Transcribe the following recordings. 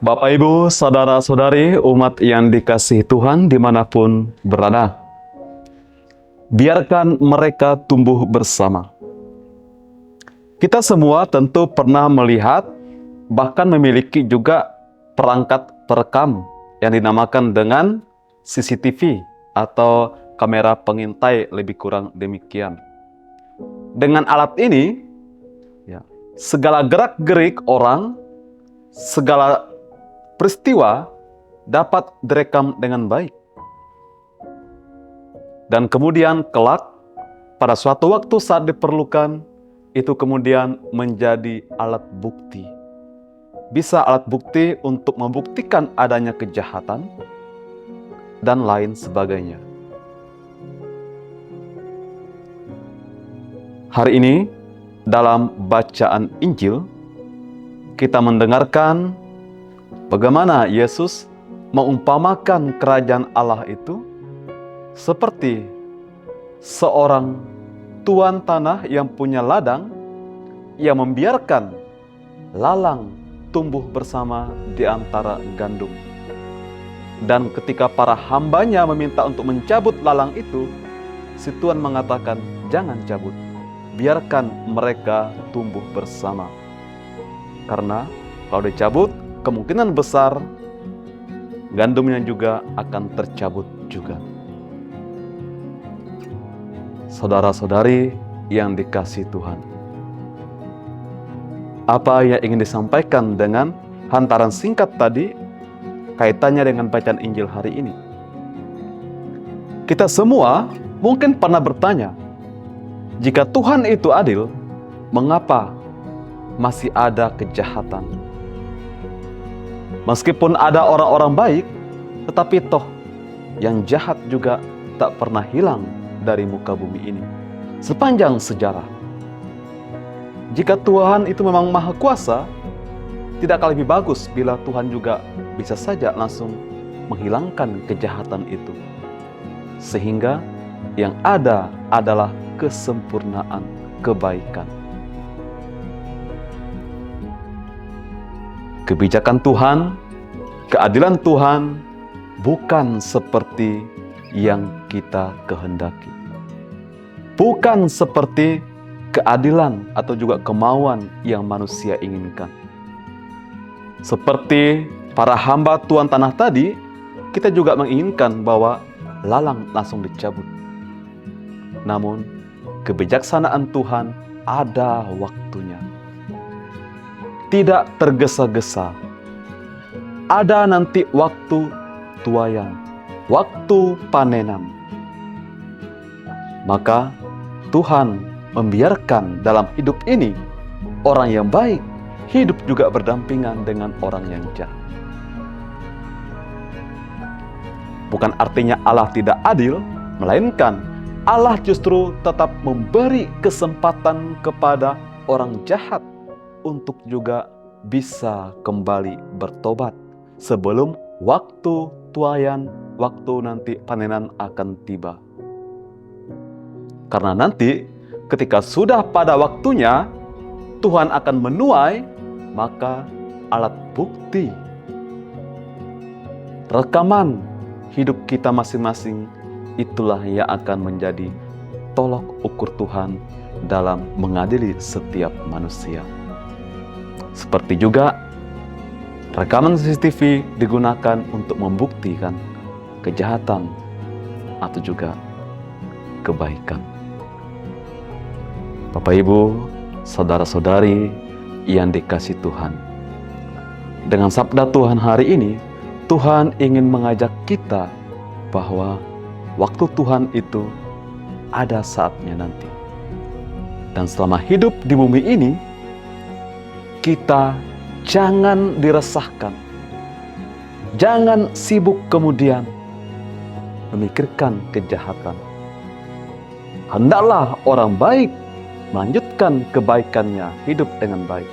Bapak, Ibu, Saudara-saudari, umat yang dikasihi Tuhan dimanapun berada. Biarkan mereka tumbuh bersama. Kita semua tentu pernah melihat, bahkan memiliki juga perangkat perekam yang dinamakan dengan CCTV atau kamera pengintai, lebih kurang demikian. Dengan alat ini, segala gerak-gerik orang, segala peristiwa dapat direkam dengan baik. Dan kemudian kelak, pada suatu waktu saat diperlukan, itu kemudian menjadi alat bukti. Bisa alat bukti untuk membuktikan adanya kejahatan, dan lain sebagainya. Hari ini, dalam bacaan Injil, kita mendengarkan bagaimana Yesus mengumpamakan kerajaan Allah itu seperti seorang tuan tanah yang punya ladang yang membiarkan lalang tumbuh bersama di antara gandum. Dan ketika para hambanya meminta untuk mencabut lalang itu, si tuan mengatakan, "Jangan cabut, biarkan mereka tumbuh bersama. Karena kalau dicabut, kemungkinan besar gandumnya juga akan tercabut juga." Saudara-saudari yang dikasihi Tuhan, apa yang ingin disampaikan dengan hantaran singkat tadi kaitannya dengan bacaan Injil hari ini? Kita semua mungkin pernah bertanya, jika Tuhan itu adil, mengapa masih ada kejahatan? Meskipun ada orang-orang baik, tetapi toh yang jahat juga tak pernah hilang dari muka bumi ini sepanjang sejarah. Jika Tuhan itu memang maha kuasa, tidakkah lebih bagus bila Tuhan juga bisa saja langsung menghilangkan kejahatan itu, sehingga yang ada adalah kesempurnaan kebaikan. Kebijakan Tuhan, keadilan Tuhan bukan seperti yang kita kehendaki. Bukan seperti keadilan atau juga kemauan yang manusia inginkan. Seperti para hamba tuan tanah tadi, kita juga menginginkan bahwa lalang langsung dicabut. Namun, kebijaksanaan Tuhan ada waktunya. Tidak tergesa-gesa. Ada nanti waktu tuaian, waktu panenan. Maka Tuhan membiarkan dalam hidup ini orang yang baik hidup juga berdampingan dengan orang yang jahat. Bukan artinya Allah tidak adil, melainkan Allah justru tetap memberi kesempatan kepada orang jahat untuk juga bisa kembali bertobat sebelum waktu tuaian, waktu nanti panenan akan tiba. Karena nanti ketika sudah pada waktunya Tuhan akan menuai, maka alat bukti rekaman hidup kita masing-masing itulah yang akan menjadi tolok ukur Tuhan dalam mengadili setiap manusia. Seperti juga rekaman CCTV digunakan untuk membuktikan kejahatan atau juga kebaikan. Bapak, Ibu, saudara-saudari yang dikasihi Tuhan, dengan sabda Tuhan hari ini, Tuhan ingin mengajak kita bahwa waktu Tuhan itu ada saatnya nanti. Dan selama hidup di bumi ini, kita jangan diresahkan. Jangan sibuk kemudian memikirkan kejahatan. Hendaklah orang baik melanjutkan kebaikannya, hidup dengan baik.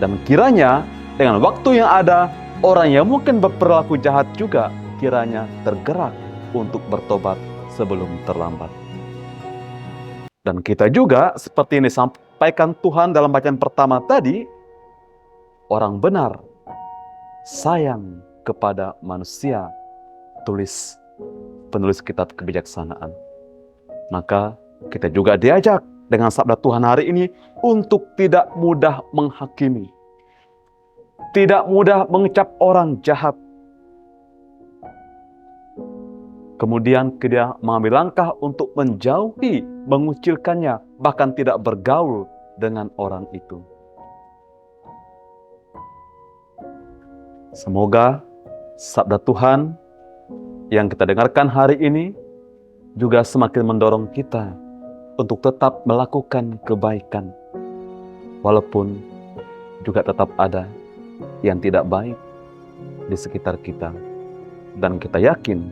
Dan kiranya dengan waktu yang ada, orang yang mungkin berperilaku jahat juga kiranya tergerak untuk bertobat sebelum terlambat. Dan kita juga seperti yang disampaikan Tuhan dalam bacaan pertama tadi, orang benar sayang kepada manusia, tulis penulis kitab kebijaksanaan. Maka kita juga diajak dengan sabda Tuhan hari ini untuk tidak mudah menghakimi, tidak mudah mengecap orang jahat. Kemudian dia mengambil langkah untuk menjauhi, mengucilkannya, bahkan tidak bergaul dengan orang itu. Semoga sabda Tuhan yang kita dengarkan hari ini juga semakin mendorong kita untuk tetap melakukan kebaikan, walaupun juga tetap ada yang tidak baik di sekitar kita. Dan kita yakin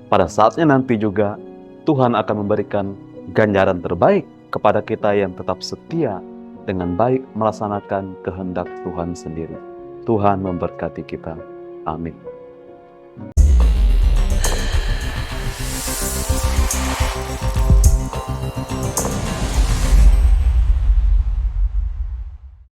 pada saatnya nanti juga Tuhan akan memberikan ganjaran terbaik kepada kita yang tetap setia dengan baik melaksanakan kehendak Tuhan sendiri. Tuhan memberkati kita. Amin.